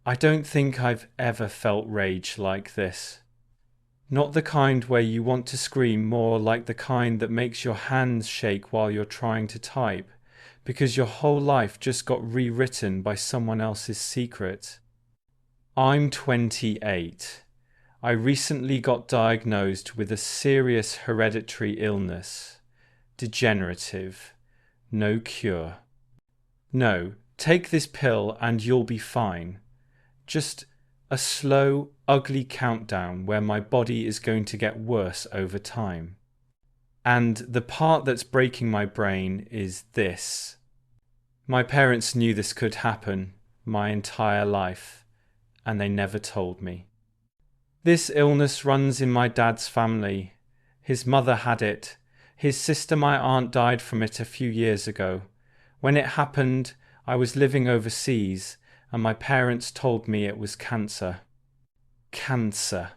I don't think I've ever felt rage like this. Not the kind where you want to scream, more like the kind that makes your hands shake while you're trying to type, because your whole life just got rewritten by someone else's secret. I'm 28. I recently got diagnosed with a serious hereditary illness. Degenerative. No cure. No, take this pill and you'll be fine. Just a slow, ugly countdown where my body is going to get worse over time. And the part that's breaking my brain is this. My parents knew this could happen my entire life, and they never told me. This illness runs in my dad's family. His mother had it. His sister, my aunt, died from it a few years ago. When it happened, I was living overseas, and my parents told me it was cancer. Cancer.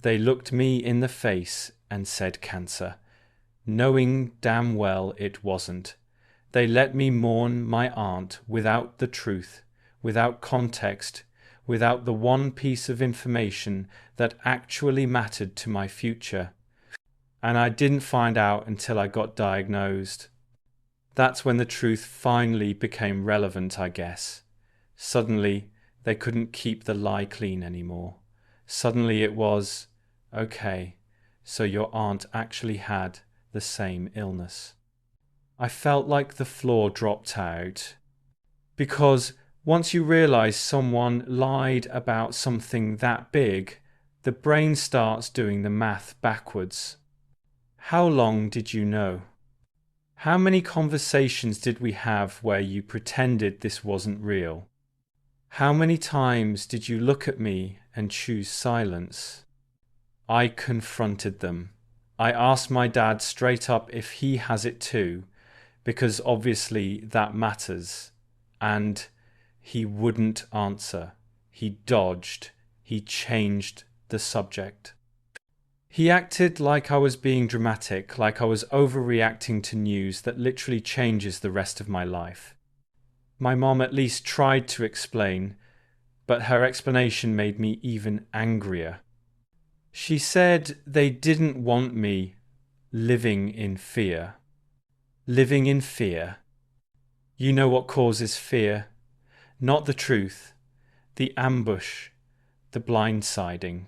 They looked me in the face and said cancer, knowing damn well it wasn't. They let me mourn my aunt without the truth, without context, without the one piece of information that actually mattered to my future. And I didn't find out until I got diagnosed. That's when the truth finally became relevant, I guess. Suddenly, they couldn't keep the lie clean anymore. Suddenly it was, okay, so your aunt actually had the same illness. I felt like the floor dropped out. Because once you realize someone lied about something that big, the brain starts doing the math backwards. How long did you know? How many conversations did we have where you pretended this wasn't real? How many times did you look at me and choose silence? I confronted them. I asked my dad straight up if he has it too, because obviously that matters. And he wouldn't answer. He dodged. He changed the subject. He acted like I was being dramatic, like I was overreacting to news that literally changes the rest of my life. My mom at least tried to explain, but her explanation made me even angrier. She said they didn't want me living in fear. Living in fear. You know what causes fear? Not the truth, the ambush, the blindsiding.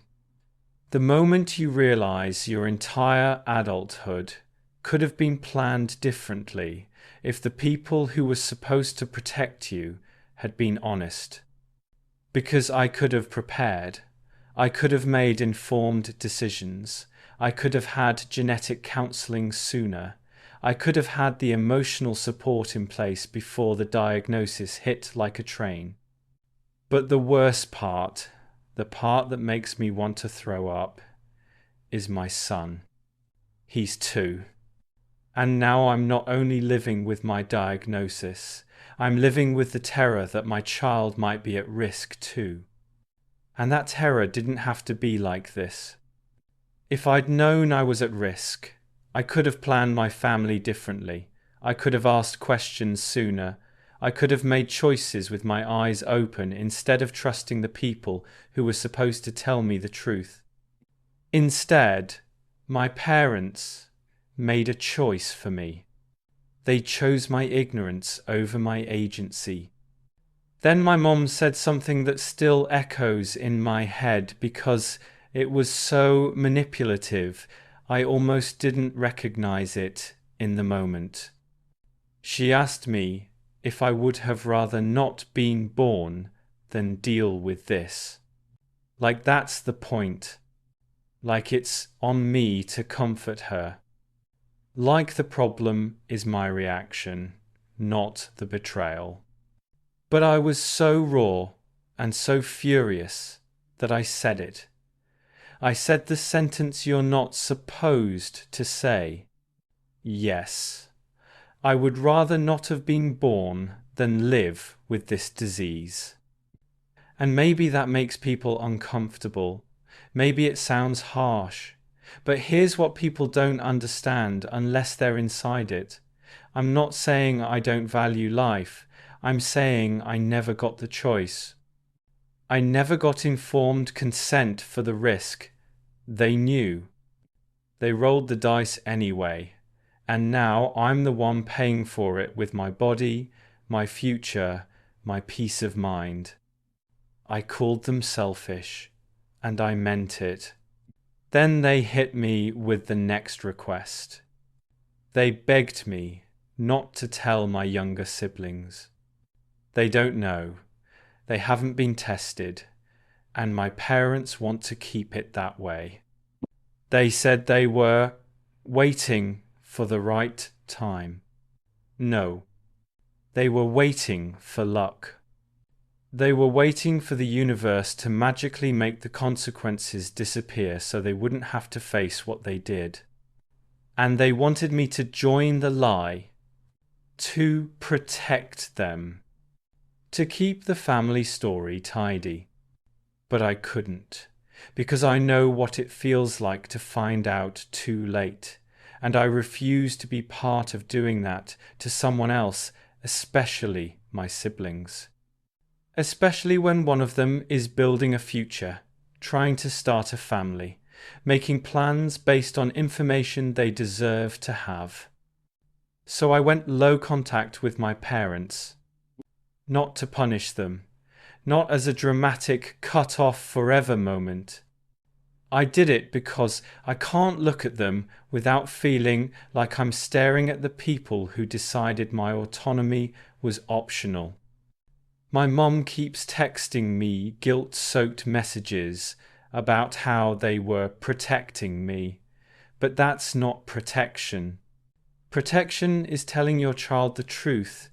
The moment you realize your entire adulthood could have been planned differently if the people who were supposed to protect you had been honest. Because I could have prepared. I could have made informed decisions. I could have had genetic counselling sooner. I could have had the emotional support in place before the diagnosis hit like a train. But the worst part, the part that makes me want to throw up, is my son. He's 2. And now I'm not only living with my diagnosis, I'm living with the terror that my child might be at risk too. And that terror didn't have to be like this. If I'd known I was at risk, I could have planned my family differently. I could have asked questions sooner. I could have made choices with my eyes open instead of trusting the people who were supposed to tell me the truth. Instead, my parents made a choice for me. They chose my ignorance over my agency. Then my mom said something that still echoes in my head because it was so manipulative, I almost didn't recognize it in the moment. She asked me if I would have rather not been born than deal with this. Like that's the point. Like it's on me to comfort her. Like the problem is my reaction, not the betrayal. But I was so raw and so furious that I said it. I said the sentence you're not supposed to say. Yes, I would rather not have been born than live with this disease. And maybe that makes people uncomfortable. Maybe it sounds harsh. But here's what people don't understand unless they're inside it. I'm not saying I don't value life. I'm saying I never got the choice. I never got informed consent for the risk. They knew. They rolled the dice anyway, and now I'm the one paying for it with my body, my future, my peace of mind. I called them selfish, and I meant it. Then they hit me with the next request. They begged me not to tell my younger siblings. They don't know. They haven't been tested, and my parents want to keep it that way. They said they were waiting for the right time. No, they were waiting for luck. They were waiting for the universe to magically make the consequences disappear so they wouldn't have to face what they did. And they wanted me to join the lie, to protect them, to keep the family story tidy. But I couldn't, because I know what it feels like to find out too late, and I refuse to be part of doing that to someone else, especially my siblings. Especially when one of them is building a future, trying to start a family, making plans based on information they deserve to have. So I went low contact with my parents, not to punish them, not as a dramatic cut off forever moment. I did it because I can't look at them without feeling like I'm staring at the people who decided my autonomy was optional. My mom keeps texting me guilt-soaked messages about how they were protecting me, but that's not protection. Protection is telling your child the truth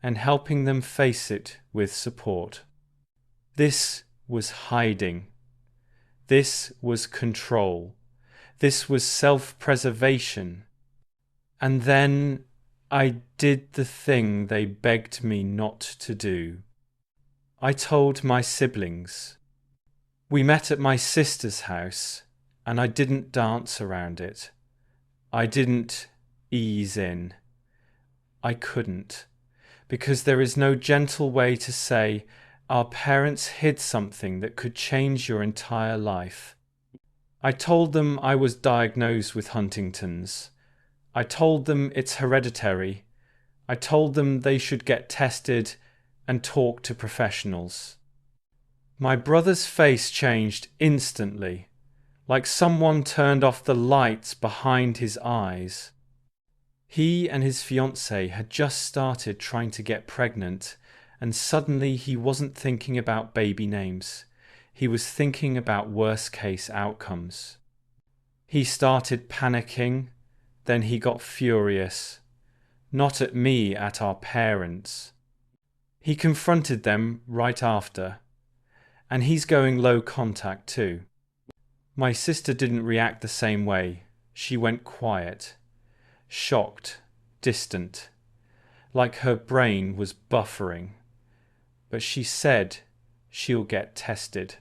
and helping them face it with support. This was hiding. This was control. This was self-preservation. And then I did the thing they begged me not to do. I told my siblings. We met at my sister's house, and I didn't dance around it. I didn't ease in. I couldn't, because there is no gentle way to say, our parents hid something that could change your entire life. I told them I was diagnosed with Huntington's. I told them it's hereditary. I told them they should get tested and talk to professionals. My brother's face changed instantly, like someone turned off the lights behind his eyes. He and his fiancée had just started trying to get pregnant, and suddenly he wasn't thinking about baby names. He was thinking about worst-case outcomes. He started panicking, then he got furious. Not at me, at our parents. He confronted them right after, and he's going low contact too. My sister didn't react the same way. She went quiet, shocked, distant, like her brain was buffering. But she said she'll get tested.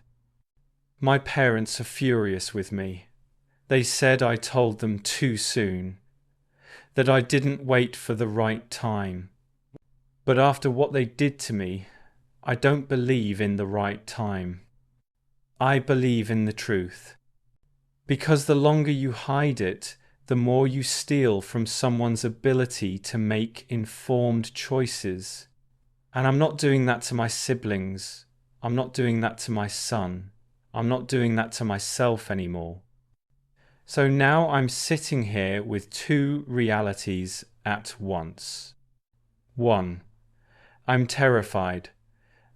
My parents are furious with me. They said I told them too soon, that I didn't wait for the right time. But after what they did to me, I don't believe in the right time. I believe in the truth. Because the longer you hide it, the more you steal from someone's ability to make informed choices. And I'm not doing that to my siblings. I'm not doing that to my son. I'm not doing that to myself anymore. So now I'm sitting here with two realities at once. One, I'm terrified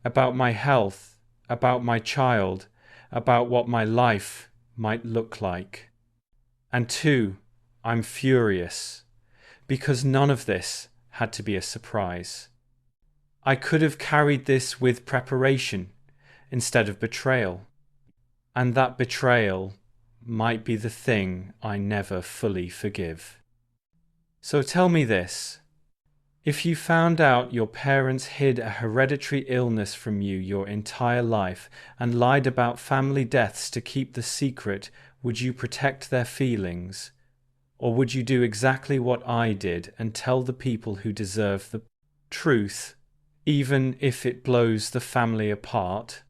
about my health, about my child, about what my life might look like. And two, I'm furious because none of this had to be a surprise. I could have carried this with preparation instead of betrayal. And that betrayal might be the thing I never fully forgive. So tell me this. If you found out your parents hid a hereditary illness from you your entire life and lied about family deaths to keep the secret, would you protect their feelings? Or would you do exactly what I did and tell the people who deserve the truth, even if it blows the family apart?